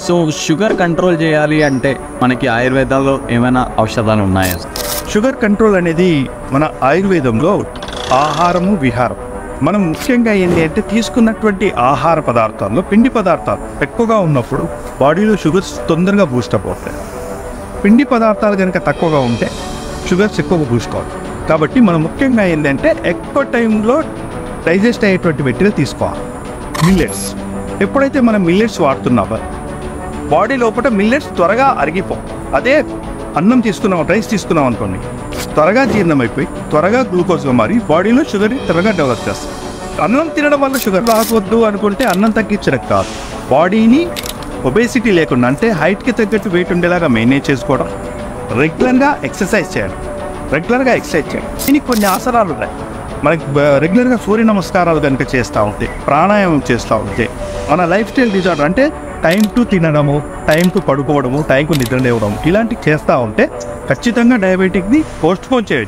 So sugar control చేయాలి అంటే మనకి ఆయుర్వేదాల్లో ఏమైనా ఔషధాలు ఉన్నాయా? షుగర్ కంట్రోల్ అనేది మన ఆయుర్వేదంలో ఆహారము విహారం. మనం ముఖ్యంగా ఏంటి అంటే తీసుకున్నటువంటి ఆహార పదార్థాల్లో పిండి పదార్థాలు ఎక్కువగా ఉన్నప్పుడు బాడీలో షుగర్స్ తొందరగా బూస్టప్ అవుతాయి. పిండి పదార్థాలు కనుక తక్కువగా ఉంటే షుగర్స్ ఎక్కువగా బూస్ట్ అవుతాయి. కాబట్టి మనం ముఖ్యంగా ఏంటంటే ఎక్కువ టైంలో డైజెస్ట్ అయ్యేటువంటి మెటీరియల్ తీసుకోవాలి. మిల్లెట్స్ ఎప్పుడైతే మనం మిల్లెట్స్ వాడుతున్నామో బాడీ లోపల మిల్లెట్స్ త్వరగా అరిగిపోవు. అదే అన్నం తీసుకున్నాం, రైస్ తీసుకున్నాం అనుకోండి, త్వరగా జీర్ణమైపోయి త్వరగా గ్లూకోజ్గా మారి బాడీలో షుగర్ త్వరగా డెవలప్ చేస్తాం. అన్నం తినడం వల్ల షుగర్ రాకూడదు అనుకుంటే అన్నం తగ్గించడం కాదు, బాడీని ఒబేసిటీ లేకుండా అంటే హైట్కి తగ్గట్టు వెయిట్ ఉండేలాగా మెయింటైన్ చేసుకోవడం, రెగ్యులర్గా ఎక్సర్సైజ్ చేయడం. దీనికి కొన్ని ఆసనాలు ఉన్నాయి. మనకి రెగ్యులర్గా సూర్య నమస్కారాలు కనుక చేస్తూ ఉంటే, ప్రాణాయామం చేస్తూ ఉంటే మన లైఫ్ స్టైల్ డిజార్డర్ అంటే టైం టు తినడము, టైం టు పడుకోవడము, టైంకు నిద్ర లేవడం ఇలాంటివి చేస్తూ ఉంటే ఖచ్చితంగా డయాబెటిక్ని పోస్ట్పోన్ చేయొచ్చు.